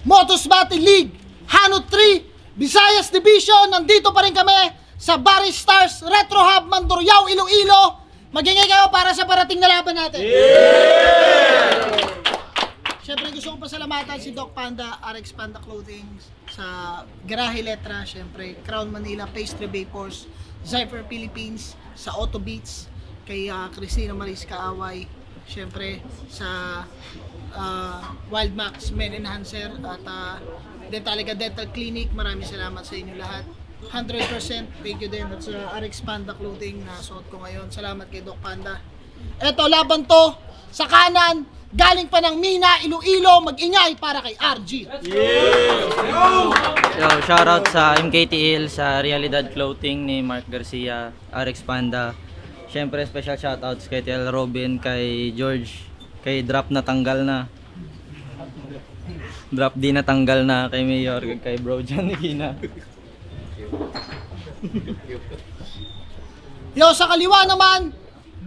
Motos Battle League, Hanot 3, Visayas Division. Nandito pa rin kami sa Barry Stars Retro Hub, Mandurriao, Iloilo. Magingay kayo para sa parating na laban natin. Siyempre gusto kong pasalamatan si Doc Panda, RX Panda Clothing, sa Garahe Letra, siyempre Crown Manila, Pastry Vapors, Zypher Philippines, sa Auto Beats, kay Cristina Maris Kaaway, siyempre sa Wild Max Men Enhancer at Dentalica Dental Clinic. Maraming salamat sa inyo lahat. 100% thank you din at sa RX Panda Clothing na suot ko ngayon. Salamat kay Doc Panda. Eto, laban to sa kanan. Galing pa ng Mina, Iloilo, mag-ingay para kay RG. Yo, shoutout sa MKTL, sa Realidad Clothing ni Mark Garcia, RX Panda. Siyempre, special shoutouts kay TL Robin, kay George, kay Drop na tanggal na. Drop di na tanggal na, kay Mayor, kay Bro John Nikina. Yo, sa kaliwa naman,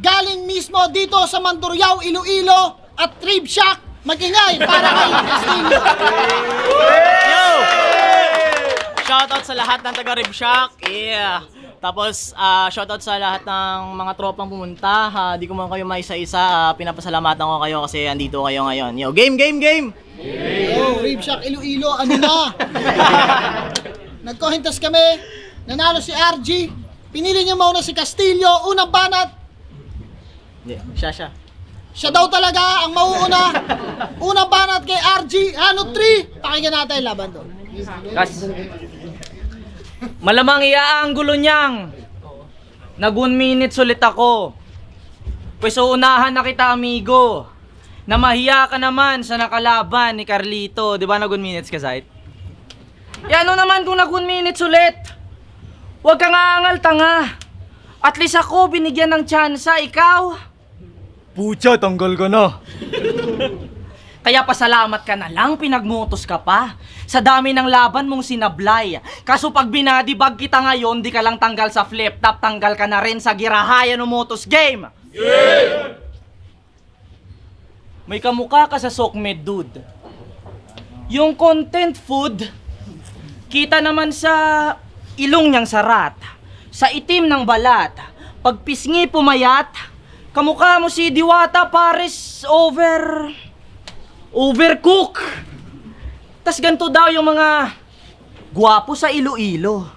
galing mismo dito sa Mandurriao, Iloilo, at Rib Shack, mag-ingay para kay Castillo. Yo! Shoutout sa lahat ng taga Rib Shack. Yeah. Tapos shoutout sa lahat ng mga tropang pumunta. Di ko man kayo maisa-isa. Pinapasalamatan ko kayo kasi andito kayo ngayon. Yo, game! Yo, Rib Shack, Iloilo, ano na? Nagkohintas kami, nanalo si RG. Pinili niya mauna si Castillo, unang banat. Siya. Siya daw talaga ang mauuna. Unang banat kay RG, Hanot 3. Pakinggan natin laban doon. Malamang iaanggulo niyang. Nag 1 minute ulit ako. Pues uunahan na kita, amigo. Namahiya ka naman sa nakalaban ni Carlito. Di ba nag 1 minutes ka, Zait? Ano naman kung nag 1 minutes ulit? Huwag kang aangal, tanga. At least ako binigyan ng tsansa, ikaw. Pucha, tanggal ka na. Kaya pasalamat ka na lang, pinagmotos ka pa. Sa dami ng laban mong sinablay. Kaso pag binadibag kita ngayon, di ka lang tanggal sa flip top, tanggal ka na rin sa girahayan ng motos game. Yeah! May kamukha ka sa Sokmed, dude. Yung content food, kita naman sa ilong niyang sarat, sa itim ng balat, pag pisngi pumayat, kamukha mo si Diwata Paris overcook. Tas ganito daw yung mga gwapo sa Iloilo.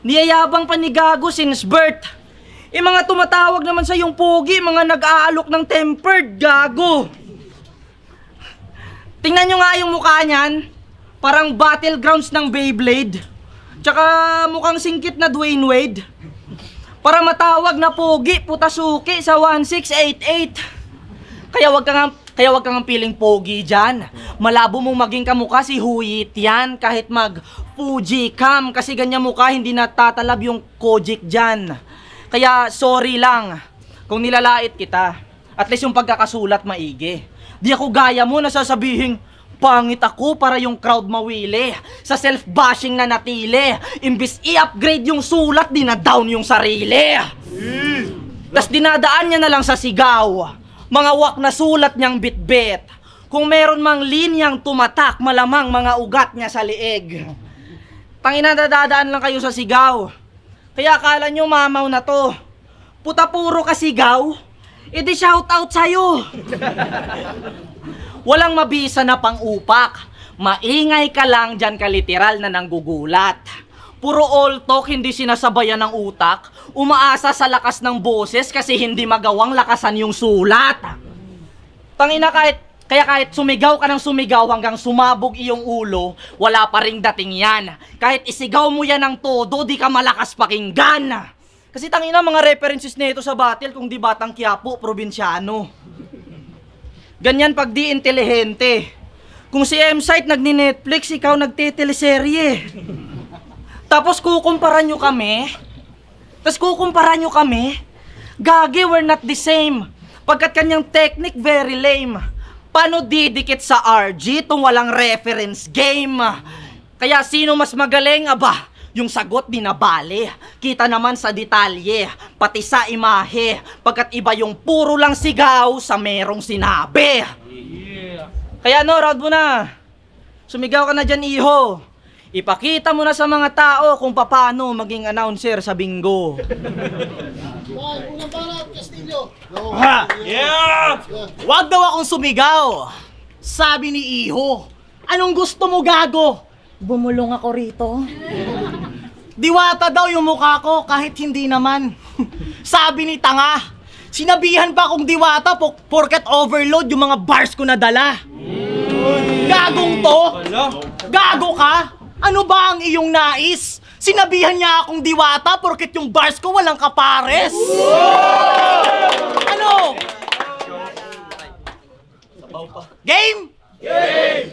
Niyayabang pa ni Gago since birth. Mga tumatawag naman sa yung pogi, mga nag-aalok ng tempered, Gago. Tingnan nyo nga yung mukha niyan. Parang battlegrounds ng Beyblade. Tsaka mukhang singkit na Dwayne Wade. Para matawag na pogi, putasuki sa 1688. Kaya wag kang piling pogi dyan. Malabo mong maging kamukha si Huyit yan. Kahit mag Fuji cam. Kasi ganyan mukha, hindi natatalab yung Kojik dyan. Kaya sorry lang kung nilalait kita. At least yung pagkakasulat maigi. Di ako gaya mo na sasabihin, pangit ako para yung crowd mawili. Sa self-bashing na natili. Imbis i-upgrade yung sulat, dina-down yung sarili. Tas dinadaan niya na lang sa sigaw. Mga wak na sulat niyang bitbit. Kung meron mang linyang tumatak, malamang mga ugat niya sa liig. Tangina, dadaan lang kayo sa sigaw. Kaya akala nyo mamaw na to. Puta puro ka sigaw, edi shout out sa'yo. Walang mabisa na pang-upak. Maingay ka lang dyan ka literal na nanggugulat. Puro all talk, hindi sinasabayan ng utak. Umaasa sa lakas ng boses kasi hindi magawang lakasan yung sulat. Tangina, kahit sumigaw ka ng sumigaw hanggang sumabog iyong ulo, wala pa ring dating yan. Kahit isigaw mo yan ng todo, di ka malakas pakinggan. Kasi tangina, mga references nito sa battle kung di Batang Quiapo, probinsyano. Ganyan pag di intelihente. Kung si M-Site nagni-Netflix, ikaw nagte-teleserye. Tapos kukumpara nyo kami. Gagi, we're not the same. Pagkat kanyang technique very lame. Paano didikit sa RG itong walang reference game? Kaya sino mas magaling? Aba, yung sagot di nabali. Kita naman sa detalye, pati sa imahe. Pagkat iba yung puro lang sigaw sa merong sinabi. Yeah. Kaya no, round mo na. Sumigaw ka na dyan, iho. Ipakita mo na sa mga tao kung paano maging announcer sa bingo. Unang para, Castillo. Ha! Yeah! Wag daw akong sumigaw. Sabi ni Iho. Anong gusto mo, gago? Bumulong ako rito. Diwata daw yung mukha ko kahit hindi naman. Sabi ni Tanga. Sinabihan pa akong diwata porket overload yung mga bars ko na dala. Gagong to? Gago ka? Ano ba ang iyong nais? Sinabihan niya akong diwata porket yung bars ko walang kapares. Ano? Game? Game!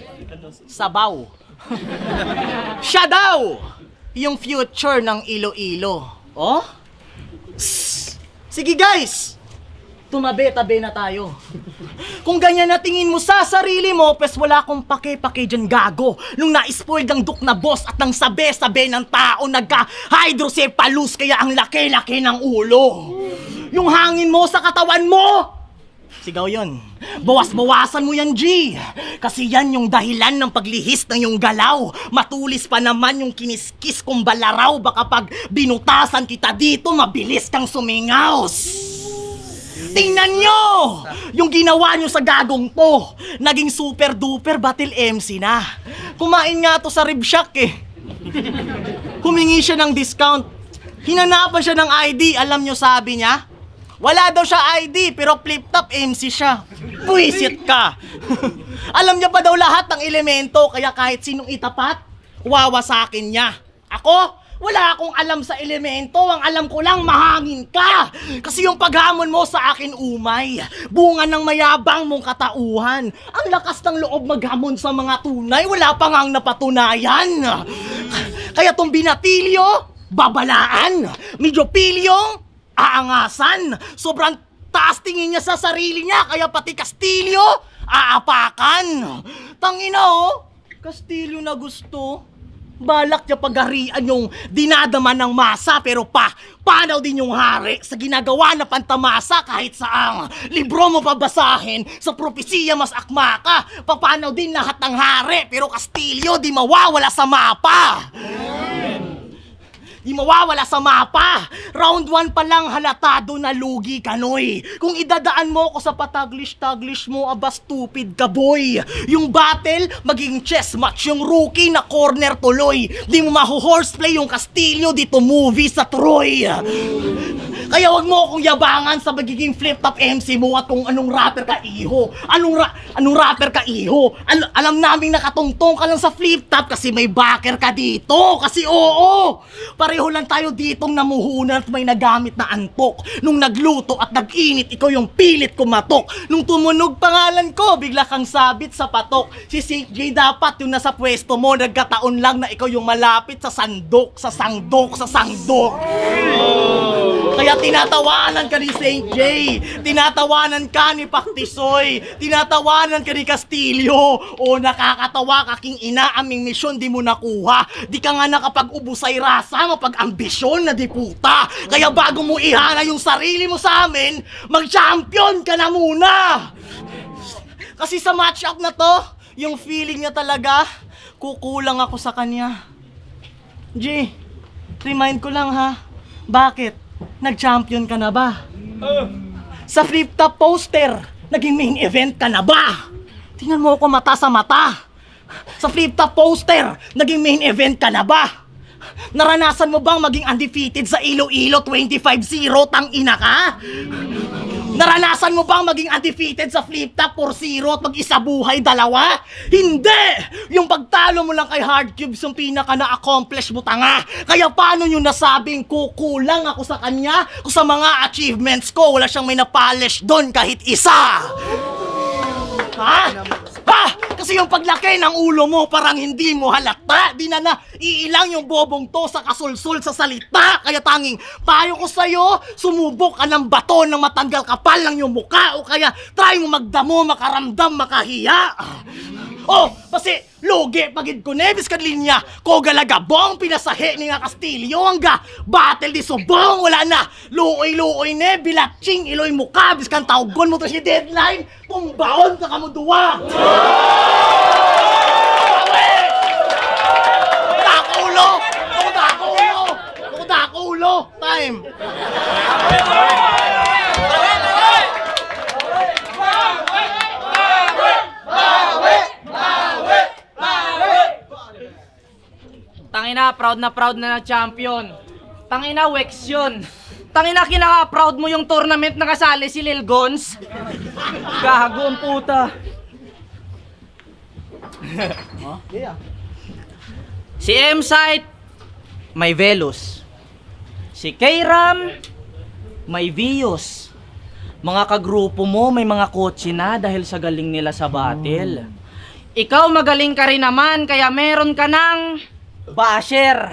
Sabaw. Siya daw yung future ng Iloilo. Oh? Sige guys, tumabi-tabi na tayo. Kung ganyan na tingin mo sa sarili mo, pes wala akong pake-pake dyan, gago. Nung na-spoiled ang duk na boss at nang sabi-sabi ng tao, nagka-hydrocephalus kaya ang laki-laki ng ulo. Yung hangin mo sa katawan mo, sigaw yun. Bawas-bawasan mo yan, G. Kasi yan yung dahilan ng paglihis ng yung galaw. Matulis pa naman yung kiniskis kong balaraw. Baka pag binutasan kita dito, mabilis kang sumingaws. Tingnan nyo! Yung ginawa nyo sa gagong to. Naging super-duper battle MC na. Kumain nga to sa Ribshack eh. Humingi siya ng discount. Hinanapan siya ng ID. Alam nyo sabi niya? Wala daw siya ID, pero flip-top MC siya. Buisit ka! Alam niya pa daw lahat ng elemento, kaya kahit sinong itapat, wawasakin niya. Ako, wala akong alam sa elemento, ang alam ko lang mahangin ka! Kasi yung paghamon mo sa akin umay, bunga ng mayabang mong katauhan. Ang lakas ng loob maghamon sa mga tunay, wala pa ngang napatunayan. Kaya tong binatilyo, babalaan, medyo pilyong, aangasan. Sobrang taas tingin niya sa sarili niya, kaya pati Castillo, aapakan. Tangina oh, Castillo na gusto. Balak niya pagharian yung dinadama ng masa, pero panaw din yung hari sa ginagawa na pantamasa kahit saang libro mo pabasahin, sa propesiya mas akma ka. Papanaw din lahat ng hari, pero Castillo di mawawala sa mapa. Di mawawala sa mapa. Round 1 pa lang halatado na lugi ka, Noy. Kung idadaan mo ko sa pataglish-taglish mo, aba stupid ka, boy. Yung battle, maging chess match. Yung rookie na corner tuloy. Di mo maho-horseplay yung Castillo dito movie sa Troy. Kaya wag mo akong yabangan sa magiging flip-top MC mo at kung anong rapper ka, iho. Anong rapper ka, iho? Alam naming nakatungtong ka lang sa flip-top kasi may backer ka dito. Kasi oo, pareho lang tayo ditong namuhunan at may nagamit na antok. Nung nagluto at nag-init, ikaw yung pilit kumatok. Nung tumunog pangalan ko, bigla kang sabit sa patok. Si CJ dapat yung nasa pwesto mo, nagkataon lang na ikaw yung malapit sa sandok. Kaya tinatawanan ka ni St. J, tinatawanan ka ni Paktisoy, tinatawanan ka ni Castillo. O nakakatawa kaking ina, aming misyon di mo nakuha. Di ka nga nakapag-ubusay rasa, mapag-ambisyon na di puta. Kaya bago mo ihana yung sarili mo sa amin, mag-champion ka na muna. Kasi sa match-up na to, yung feeling niya talaga, kukulang ako sa kanya. G, remind ko lang ha, bakit? Nag-champion ka na ba? Sa flip-top poster, naging main event ka na ba? Tingnan mo ako mata sa mata. Sa flip-top poster, naging main event ka na ba? Naranasan mo bang maging undefeated sa Iloilo 25-0, tang-ina ka? Naranasan mo bang maging undefeated sa flip-top 4-0 at mag-isa buhay dalawa? Hindi! Yung pagtalo mo lang kay Hard Cubes yung pinaka na-accomplish mo, tanga. Kaya paano nyo nasabing kukulang ako sa kanya? Kung sa mga achievements ko, wala siyang may na-polish doon kahit isa. Ha? Ha? Kasi yung paglaki ng ulo mo parang hindi mo halata. Di na iilang yung bobong to sa kasulsul sa salita. Kaya tanging payo ko sa'yo, sumubok ka ng bato ng matanggal kapal ng yung muka. O kaya try mo magdamo, makaramdam, makahiya. Oh, kasi lugi pagid ko nebis kad linya ko galagabong pinasahe ni nga Castillo hangga battle di subong wala na luoy ne bilatching iloy muka biskan tawgon mo to si deadline pumbaon ka mo duwa. time! Tangina, proud na champion. Tangina, Wex yun. Tangina, kinaka-proud mo yung tournament na kasali si Lil Gons. Gago ang puta. Si M-Site, may Velos. Si K-Ram, may Vios. Mga kagrupo mo, may mga kotse na dahil sa galing nila sa battle. Ikaw magaling ka rin naman, kaya meron ka ng basher.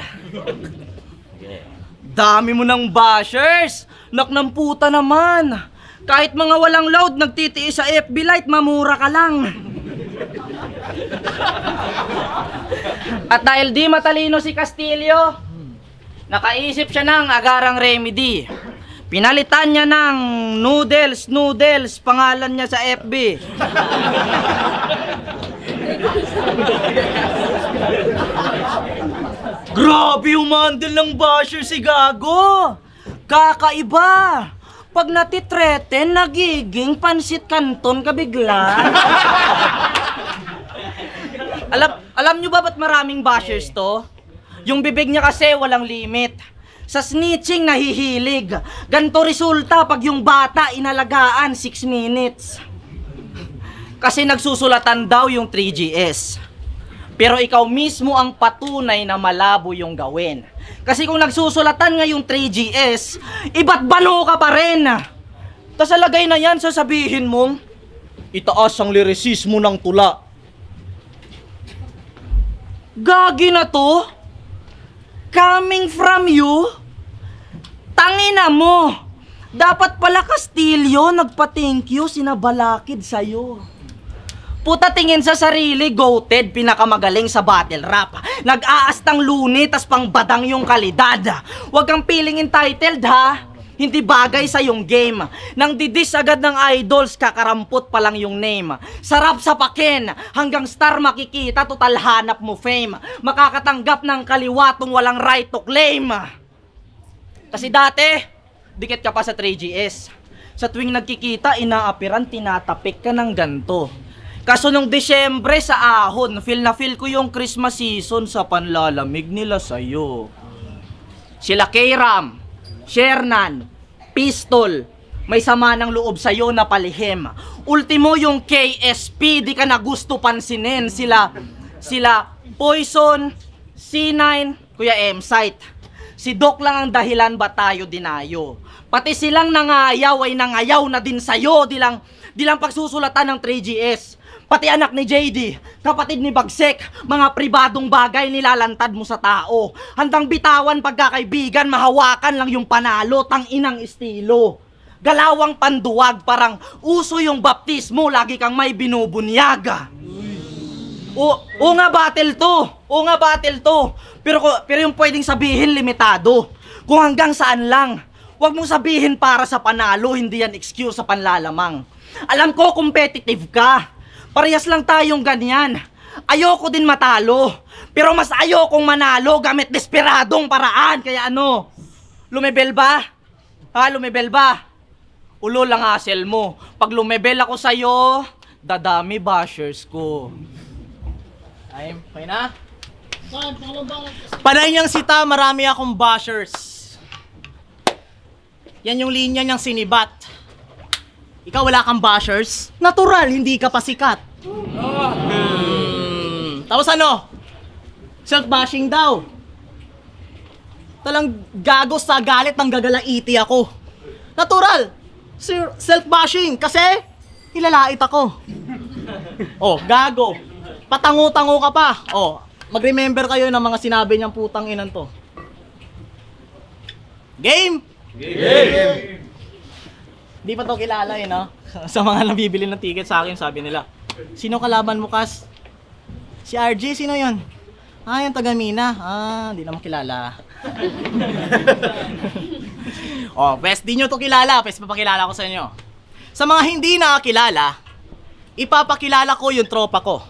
Dami mo ng bashers. Nak ng puta naman. Kahit mga walang load, nagtitiis sa FB Lite, mamura ka lang. At dahil di matalino si Castillo, nakaisip siya ng agarang remedy. Pinalitan niya ng noodles, pangalan niya sa FB. Grabe yung mandel ng basher si Gago. Kakaiba. Pag natitreten, nagiging pansit canton ka bigla. Alam nyo ba ba't maraming bashers to? Yung bibig niya kasi walang limit. Sa snitching nahihilig. Ganto resulta pag yung bata inalagaan 6 minutes. Kasi nagsusulatan daw yung 3GS. Pero ikaw mismo ang patunay na malabo yung gawin. Kasi kung nagsusulatan nga yung 3GS, iba't bano ka pa rin. Tas alagay na yan, sasabihin mong itaas ang lirisismo ng tula. Gagi na to? Coming from you? Tangina mo! Dapat pala Castillo nagpa-thank you, sinabalakid sa'yo. Puta, tingin sa sarili, goated, pinakamagaling sa battle rap. Nag-aastang luni, tas pang badang yung kalidad. Huwag kang feeling entitled, ha? Hindi bagay sa yung game. Nang didis agad ng idols, kakarampot pa lang yung name. Sarap sa pakin, hanggang star makikita, total hanap mo fame. Makakatanggap ng kaliwatong walang right to claim. Kasi dati, dikit ka pa sa 3GS. Sa tuwing nagkikita, inaapiran, tinatapik ka ng ganto. Kaso nung Desyembre sa ahon, feel na feel ko yung Christmas season sa panlalamig nila sa'yo. Sila K-Ram, Shernan, Pistol, may sama ng loob sa'yo na palihim. Ultimo yung KSP, di ka na gusto pansinin. Sila Poison, C9, Kuya M-Site. Si Doc lang ang dahilan ba tayo dinayo. Pati silang nangayaw ay nangayaw na din sa'yo. Di lang pagsusulatan ng 3GS. Pati anak ni JD, kapatid ni Bagsek, mga pribadong bagay nilalantad mo sa tao. Handang bitawan pagkakaibigan, mahawakan lang yung panalo, tanginang estilo. Galawang panduwag, parang uso yung baptismo, lagi kang may binubunyaga. O nga battle to. Pero yung pwedeng sabihin limitado. Kung hanggang saan lang. Huwag mong sabihin para sa panalo, hindi yan excuse sa panlalamang. Alam ko competitive ka. Parehas lang tayong ganyan. Ayoko din matalo. Pero mas ayokong manalo gamit desperadong paraan. Kaya ano? Lumebel ba? Ha? Lumebel ba? Ulo lang hassle mo. Pag lumebel ako sa'yo, dadami bashers ko. Ay, okay na? Panay niyang sita, marami akong bashers. Yan yung linya niyang sinibat. Ikaw wala kang bashers? Natural, hindi ka pa sikat. Tapos ano? Self-bashing daw. Talang gago sa galit ng gagalaiti ako. Natural. Self-bashing kasi ilalait ako. Oh, gago. Patango-tango ka pa. Oh, mag-remember kayo ng mga sinabi niyang putang inan to. Game! Game! Di pa to kilala no? Sa mga nabibili ng ticket sa akin, sabi nila, sino kalaban mo, Kas? Si RJ, sino yon? Ah, yung taga Mina. Ah, di naman kilala. Oh, best di nyo to kilala. Best papakilala ko sa inyo. Sa mga hindi nakakilala, ipapakilala ko yung tropa ko.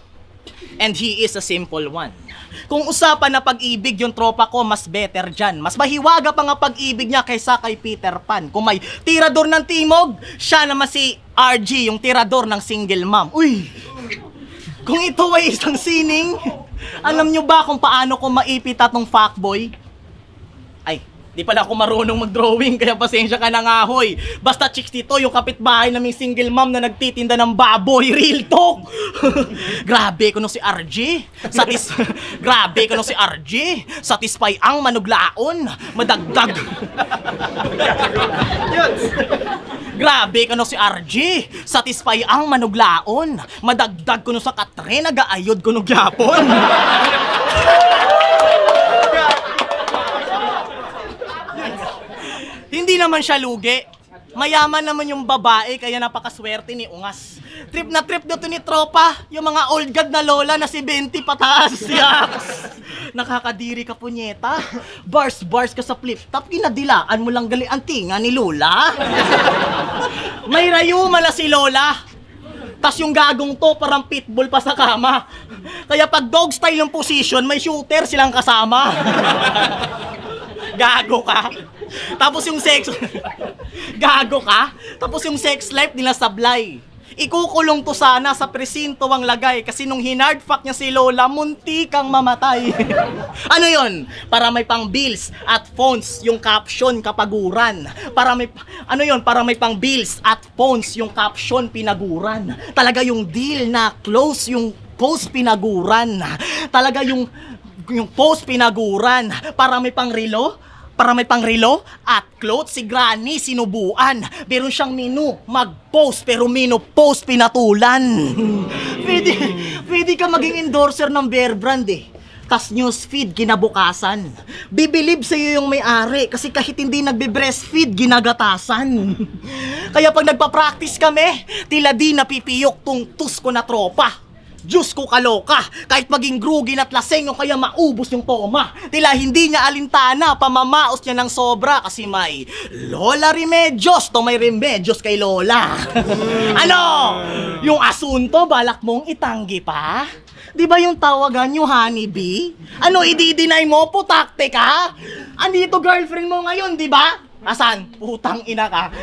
And he is a simple one. Kung usapan na pag-ibig yung tropa ko, mas better dyan. Mas mahiwaga pa nga pag-ibig niya kaysa kay Peter Pan. Kung may tirador ng timog, siya naman si RG, yung tirador ng single mom. Uy! Kung ito ay isang sining, alam nyo ba kung paano ko maipita tong fuckboy? Ay, di pala ako marunong mag-drawing, kaya pasensya ka na nga, hoy. Basta chicks dito, yung kapitbahay naming single mom na nagtitinda ng baboy, real talk. Grabe ko nung si RG. Grabe ko nung si RG. Satisfy ang manuglaon, madagdag. Grabe ko nung si RG. Satisfy ang manuglaon, madagdag ko nung sa katre, nagaayod ko nung gyapon. Hindi naman siya lugi. Mayaman naman yung babae, kaya napakaswerte ni Ungas. Trip na trip dito ni tropa, yung mga old god na lola na si 20 pataas. Yaks! Nakakadiri ka, punyeta. Bars ka sa flip-top, inadilaan mo lang gali ang tinga ni Lola. May rayuma na si Lola. Tas yung gagong to parang pitbull pa sa kama. Kaya pag dog style yung position, may shooter silang kasama. Gago ka. Tapos yung sex Gago ka. Tapos yung sex life nila sablay. Ikukulong to sana sa presinto ang lagay, kasi nung hinardfuck niya si Lola, munti kang mamatay. Ano yon? Para may pang bills at phones yung caption kapaguran. Para may ano yon? Para may pang bills at phones yung caption pinaguran. Talaga yung deal na close, yung post pinaguran. Talaga yung post pinaguran. Para may pang relo at clothes, si Granny sinubuan. Meron siyang menu, mag-post pero post pinatulan. Pwede ka maging endorser ng Bear Brand eh. Tas newsfeed kinabukasan. Bibilib sa'yo yung may-ari kasi kahit hindi nagbe-breastfeed, ginagatasan. Kaya pag nagpa-practice kami, tila di napipiyok tong tus ko na tropa. Diyos ko kaloka, kahit maging grugin at laseng o kaya maubos yung toma. Tila hindi niya alintana, pamamaos niya ng sobra kasi may Lola Remedios to may remedios kay Lola. Ano? Yung asunto, balak mong itanggi pa? Di ba yung tawagan yung honeybee? Ano, i-deny mo? Putakte ka? Andito girlfriend mo ngayon, di ba? Asan? Putang ina ka.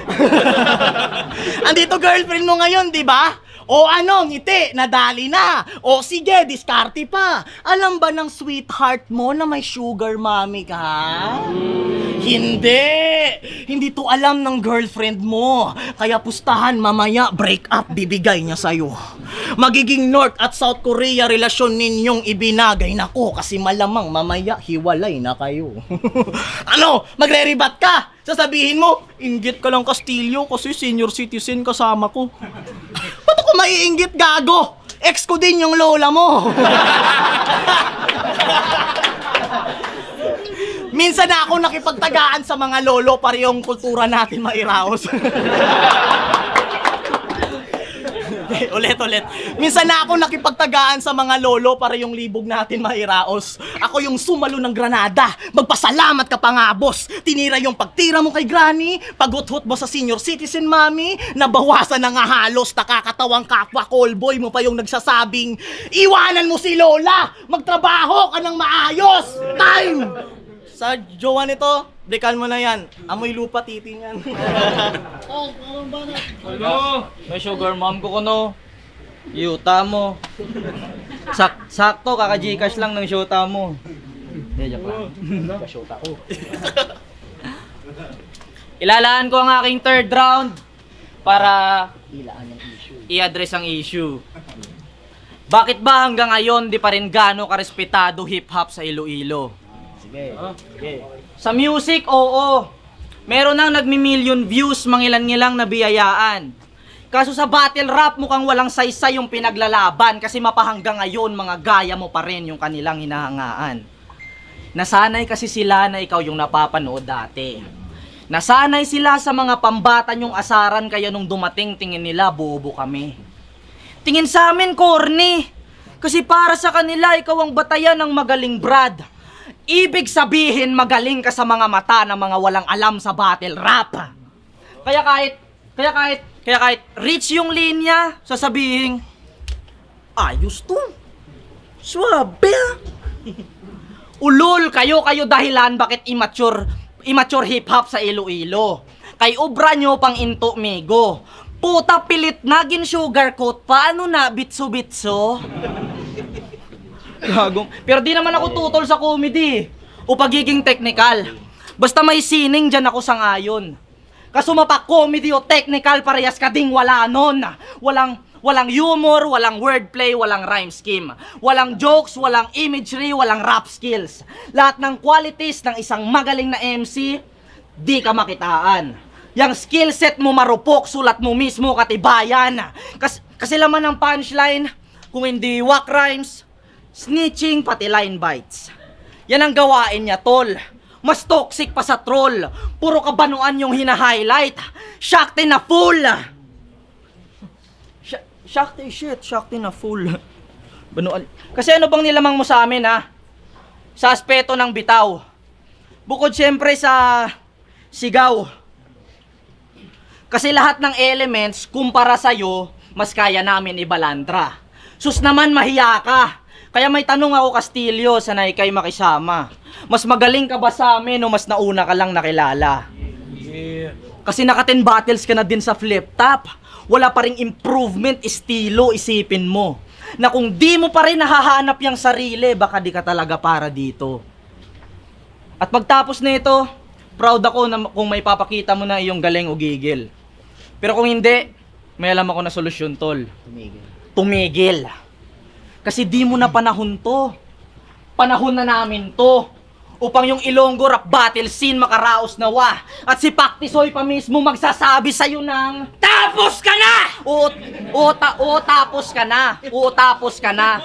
Andito girlfriend mo ngayon, di ba? O ano, ngiti, nadali na. O sige, diskarte pa. Alam ba ng sweetheart mo na may sugar mommy ka? Hindi! Hindi to alam ng girlfriend mo. Kaya pustahan mamaya, break up, bibigay niya sa'yo. Magiging North at South Korea relasyon ninyong ibinagay. Nako, kasi malamang mamaya hiwalay na kayo. Ano, magre-rebat ka? Sasabihin mo, inggit ka lang Castillo kasi senior citizen kasama ko. Ba't ako maiinggit, gago? Ex ko din yung lola mo. Minsan na ako nakipagtagaan sa mga lolo para yung kultura natin mairaos. Ulit. Minsan na ako nakipagtagaan sa mga lolo para yung libog natin mairaos. Ako yung sumalo ng granada. Magpasalamat ka pa nga, boss. Tinira yung pagtira mo kay Granny, paguthot mo sa senior citizen mommy, nabawasan na nga halos nakakatawang kapwa callboy mo pa yung nagsasabing, iwanan mo si Lola! Magtrabaho ka ng maayos! Time! Sa jowa nito, dekan mo na yan. Amoy lupa titing yan. May sugar mom ko kuno. Yuta mo. Sakto, kaka-Gcash lang ng shota mo. Joke lang. Shota ko. Ilalaan ko ang aking third round para i-address ang issue. Bakit ba hanggang ngayon di pa rin gaano karespetado hip-hop sa Iloilo? Sige. Sa music, oo. Meron nang nagmi-million views, mangilan-ngilang nabiyayaan. Kaso sa battle rap, mukhang walang saysay yung pinaglalaban kasi mapahanggang ngayon mga gaya mo pa rin yung kanilang hinahangaan. Nasanay kasi sila na ikaw yung napapanood dati. Nasanay sila sa mga pambatan yung asaran, kaya nung dumating tingin nila bobo kami. Tingin sa amin corny. Kasi para sa kanila ikaw ang batayan ng magaling Brad. Ibig sabihin magaling ka sa mga mata ng mga walang alam sa battle rap. Kaya kahit reach yung linya, sasabihin, ayos to. Swabe. Ulol, kayo dahilan bakit immature hip-hop sa Iloilo. Kay obra nyo pang into migo. Puta pilit na gin sugarcoat, paano na bitso-bitso? Gagong. Pero di naman ako tutol sa comedy o pagiging technical. Basta may sining dyan ako sangayon. Kaso comedy o technical, parehas ka ding wala nun. Walang humor, walang wordplay, walang rhyme scheme. Walang jokes, walang imagery, walang rap skills. Lahat ng qualities ng isang magaling na MC, di ka makitaan. Yang skill set mo marupok, sulat mo mismo katibayan. Kasi laman ng punchline, kung hindi whack rhymes, snitching pati line bites. Yan ang gawain niya, tol. Mas toxic pa sa troll. Puro kabanuan yung hina-highlight. Shakti na full. Shakti na full. Banuan. Kasi ano bang nilamang mo sa amin, ha? Sa aspeto ng bitaw. Bukod syempre sa sigaw. Kasi lahat ng elements, kumpara sa'yo, mas kaya namin ibalandra. Sus naman, mahiya ka. Kaya may tanong ako, Castillo, sanay kayo makisama. Mas magaling ka ba sa amin o mas nauna ka lang nakilala? Yeah. Kasi naka 10 battles ka na din sa flip top. Wala pa ring improvement, estilo, isipin mo. Na kung di mo pa rin nahahanap yung sarili, baka di ka talaga para dito. At pagtapos nito, proud ako na kung may papakita mo na iyong galing o gigil. Pero kung hindi, may alam ako na solusyon, tol. Tumigil. Kasi di mo na panahon to. Panahon na namin to. Upang yung Ilonggo rap battle scene makaraos na wa. At si Paktisoy pa mismo magsasabi sa'yo ng tapos ka na! Tapos ka na. Tapos ka na.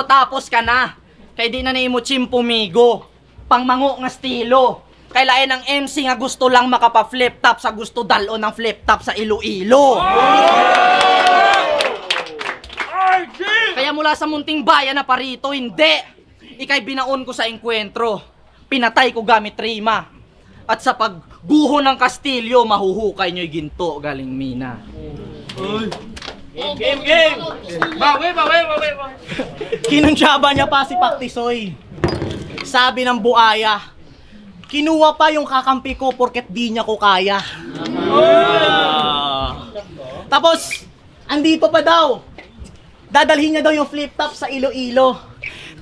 Tapos ka na. Kaya di na mo chimpumigo. Pangmango nga estilo. Kailain ng MC nga gusto lang makapa-flip top sa gusto dalo ng flip top sa Iloilo. Kaya mula sa munting bayan na parito, hindi. Ika'y binaon ko sa enkwentro. Pinatay ko gamit rima. At sa pagguho ng Kastilyo, mahuhukay nyo'y ginto galing mina. Game! Bawi! Kinunsyaba niya pa si Paktisoy. Sabi ng buaya, kinuha pa yung kakampi ko porket di niya ko kaya. Tapos, andito pa daw. Dadalhin niya daw yung flip top sa Iloilo.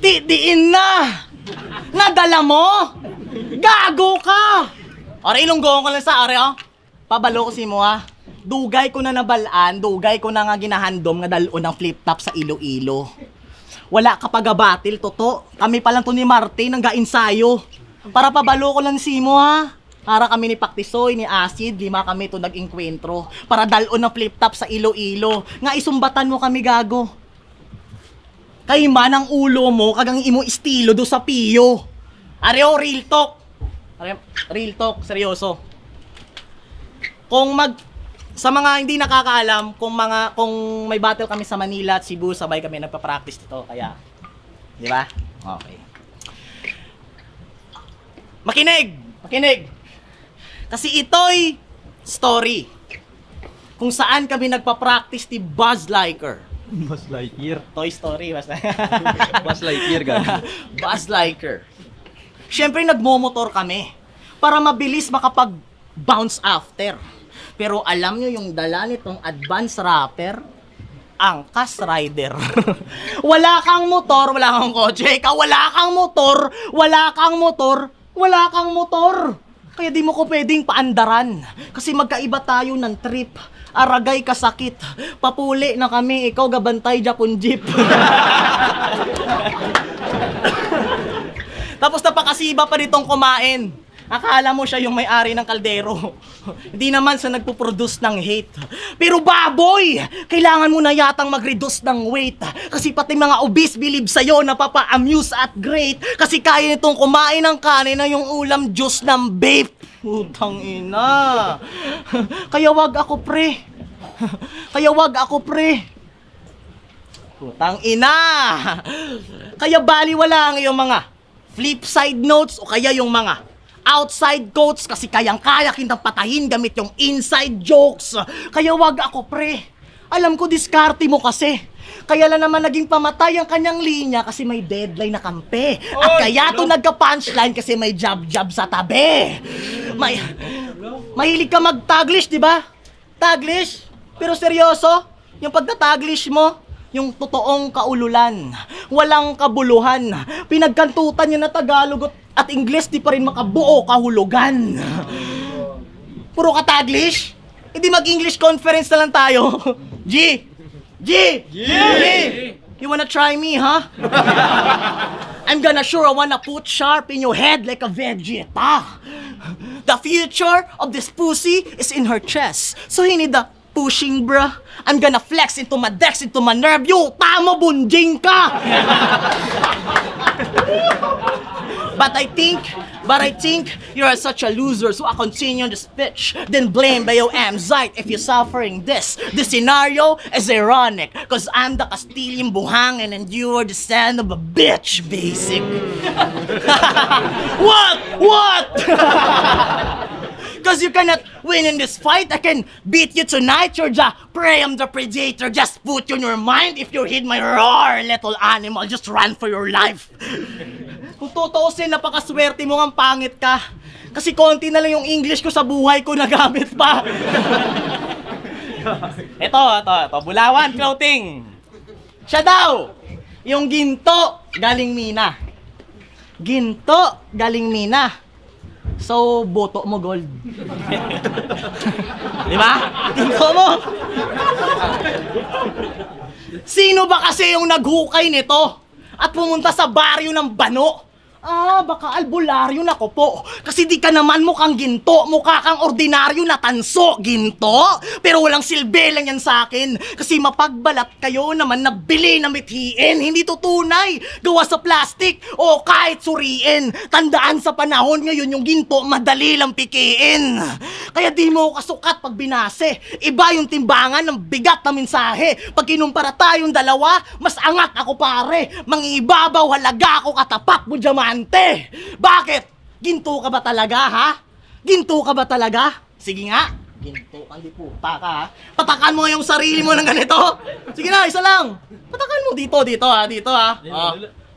Diin na! Nadala mo? Gago ka! Are, ilonggoon ko lang sa are, oh. Pabalo ko si mo, ha. Dugay ko na nabalaan, dugay ko na nga ginahandom nga dalon ng flip top sa Iloilo. Wala ka pagabatil, toto. Kami pa lang to ni Martin ang gainsayo. Para pabalo ko lang si mo, ha. Para kami ni Paktisoy, ni Acid, 5 kami to nag-inkwentro. Para dalon ng flip top sa Iloilo. Nga isumbatan mo kami, gago. Kay man ang ulo mo, kagang imo estilo do sa piyo. Areo, real talk. Real talk, seryoso. Sa mga hindi nakakaalam, kung may battle kami sa Manila at Cebu, sabay kami nagpa-practice dito, kaya, di ba? Okay. Makinig! Kasi ito'y story kung saan kami nagpa-practice ni Buzz Lightyear. Buzz Lightyear. Toy Story, basta. Buzz Lightyear, gano'n. Buzz Lightyear. Siyempre, nagmomotor kami para mabilis makapag-bounce after. Pero alam nyo yung dala nitong advanced rapper? Angkas rider. Wala kang motor, wala kang kotse. Ikaw, wala kang motor. Kaya di mo ko pwedeng paandaran. Kasi magkaiba tayo ng trip. Aragay kasakit. Papuli na kami, ikaw gabantay Japon jeep. Tapos napakasiba pa ditong kumain. Akala mo siya yung may-ari ng kaldero. Hindi naman sa nagpo-produce ng hate. Pero baboy, kailangan mo na yatang mag-reduce ng weight. Kasi pati mga obese believe sa'yo na papa-amuse at great. Kasi kaya nitong kumain ng kanin na yung ulam juice ng vape. Putang ina. Kaya wag ako pre. Putang ina. Kaya baliwala ang iyong mga flip side notes o kaya yung mga outside quotes kasi kayang-kaya kitang patayin gamit yung inside jokes. Kaya wag ako pre. Alam ko diskarte mo kasi. Kaya lang naman naging pamatay ang kanyang linya kasi may deadline na kampe. At kaya to nagka-punchline kasi may jab-jab sa tabi. Mahilig ka mag-taglish, di ba? Taglish? Pero seryoso, yung pagta-taglish mo, yung totoong kaululan, walang kabuluhan, pinagkantutan niya na Tagalog at Ingles, di pa rin makabuo kahulugan. Puro ka Taglish? Hindi mag-English conference na lang tayo. G! You wanna try me, huh? I'm gonna I wanna put sharp in your head like a Vegeta. The future of this pussy is in her chest. So he need the pushing, bruh. I'm gonna flex into my dex, into my nerve. Yo, tamo, bunjing ka! But I think you're such a loser, so I continue the speech. Then blame by your anxiety if you're suffering this. This scenario is ironic, cause I'm the Castilian buhangin and you are the son of a bitch, basic. What? Cause you cannot win in this fight, I can beat you tonight. You're the prey, I'm the predator. Just put you in your mind, if you hit my roar, little animal, just run for your life. Kung tutuusin, napakaswerte mo ang pangit ka. Kasi konti na lang yung English ko sa buhay ko nagamit pa. Ito, Bulawan Clothing. Siya daw, yung ginto galing mina. Ginto galing mina. So, boto mo gold. Di ba? Ginto mo. Sino ba kasi yung naghukay nito at pumunta sa baryo ng Bano? Baka albularyo na ko po. Kasi di ka naman mukhang ginto, mukha kang ordinaryo na tanso. Ginto? Pero walang silbi lang yan sa akin. Kasi mapagbalat kayo naman na bili na mithiin. Hindi to tunay. Gawa sa plastic o kahit suriin. Tandaan sa panahon ngayon yung ginto madali lang pikiin. Kaya di mo kasukat pag binase. Iba yung timbangan ng bigat na mensahe. Pag kinumpara tayong dalawa, mas angat ako pare. Mangibabaw halaga ako katapat mo diamante. Bakit? Ginto ka ba talaga, ha? Ginto ka ba talaga? Sige nga. Ginto ka, di puta ka, ha? Patakan mo yung sarili mo ng ganito. Sige na, isa lang. Patakan mo dito, ha? Dito, ha?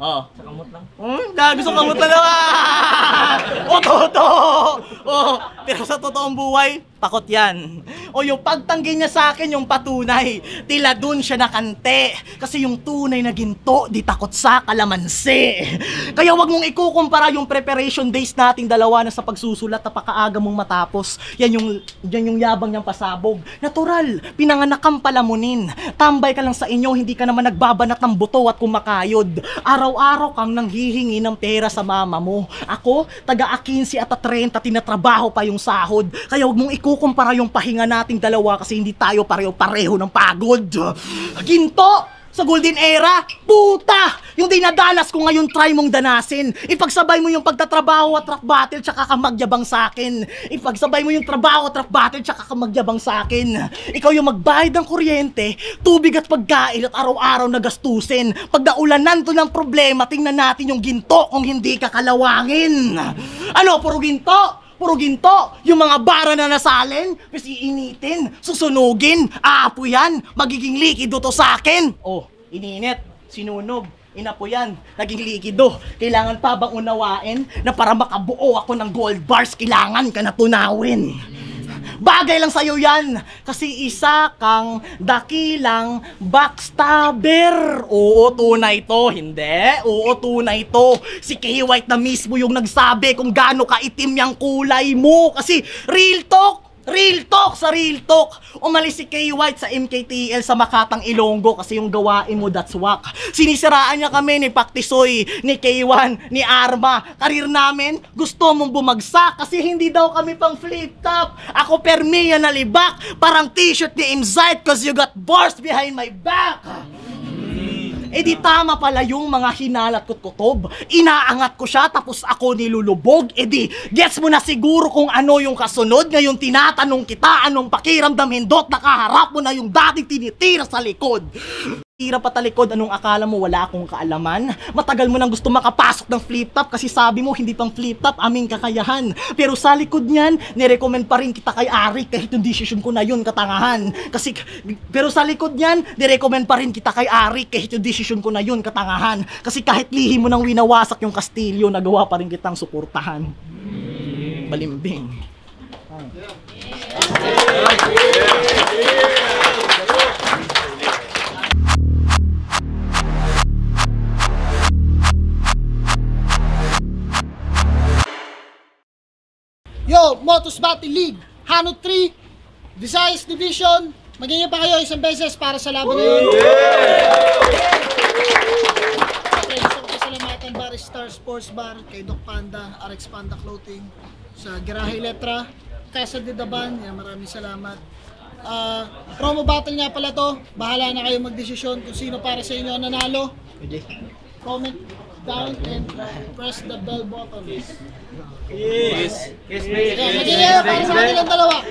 Sa kamot lang. Gago sa kamot lang, ha? Pero sa totoong buhay, takot yan. O yung pagtanggi niya sa akin, yung patunay, tila dun siya nakante. Kasi yung tunay na ginto, di takot sa kalamansi. Kaya wag mong ikukumpara yung preparation days nating dalawa na sa pagsusulat na pakaaga mong matapos. Yan yung yabang niyang pasabog. Natural, pinanganak kang palamunin. Tambay ka lang sa inyo, hindi ka naman nagbabanat ng buto at kumakayod. Araw-araw kang nanghihingi ng pera sa mama mo. Ako, taga-15 at 30, tinatrabaho pa yung sahod. Kaya wag mong ikukumpara yung pahinga nating dalawa kasi hindi tayo pareho-pareho ng pagod. Ginto! Sa golden era, puta! Yung dinadanas ko ngayon, try mong danasin. Ipagsabay mo yung pagtatrabaho at rap battle tsaka ka magyabang sa'kin. Ipagsabay mo yung trabaho at rap battle tsaka ka magyabang sa'kin. Ikaw yung magbayad ng kuryente, tubig at pagkain at araw-araw na gastusin. Pag naulanan to ng problema, tingnan natin yung ginto kung hindi ka kalawangin. Ano, puro ginto? Puro ginto, yung mga bara na nasalin, kasi initin, susunugin, aapuyan, magiging likido to sa akin. Ininit, sinunog, inapuyan, naging likido. Kailangan pa bang unawain na para makabuo ako ng gold bars, kailangan ka na tunawin. Bagay lang sa'yo yan, kasi isa kang dakilang backstabber. Oo, tunay to. Hindi, oo, tunay to. Si Kay White na mismo yung nagsabi kung gaano kaitim yung kulay mo. Kasi real talk sa real talk. Umalis si Kay White sa MKTL sa Makatang Ilonggo kasi yung gawain mo, that's whack. Sinisiraan niya kami ni Paktisoy, ni K1, ni Arma. Karir namin, gusto mong bumagsak kasi hindi daw kami pang flip top. Ako permiya na libak, parang t-shirt ni Imzite cause you got bars behind my back. Di tama pala yung mga hinalat ko't kutob. Inaangat ko siya tapos ako nilulubog. Di gets mo na siguro kung ano yung kasunod. Ngayon tinatanong kita anong pakiramdam hindot nakaharap mo na yung dating tinitira sa likod. Tira patalikod, anong akala mo wala akong kaalaman? Matagal mo nang gusto makapasok ng flip-top kasi sabi mo hindi pang flip-top aming kakayahan. Pero sa likod niyan, nirecommend pa rin kita kay Arik kahit yung decision ko na yun katangahan. Pero sa likod niyan, nirecommend pa rin kita kay Arik kahit yung decision ko na yun katangahan. Kasi kahit lihim mo nang winawasak yung kastilyo, nagawa pa rin kitang suportahan. Balimbing. Yo, Motos Battle League, Hanot 3, Visayas Division, magiging pa kayo isang beses para sa laban na yun. Siyempre, gusto ko pasalamatan Bar Star Sports Bar, kay Doc Panda, RX Panda Clothing, sa Garahe Letra, Casa de Daban, yan, maraming salamat. Promo battle nga pala to, bahala na kayo magdesisyon kung sino para sa inyo ang nanalo. Comment down and press the bell button. Yes. Yes, yes. Magiging para sa kanilang dalawa.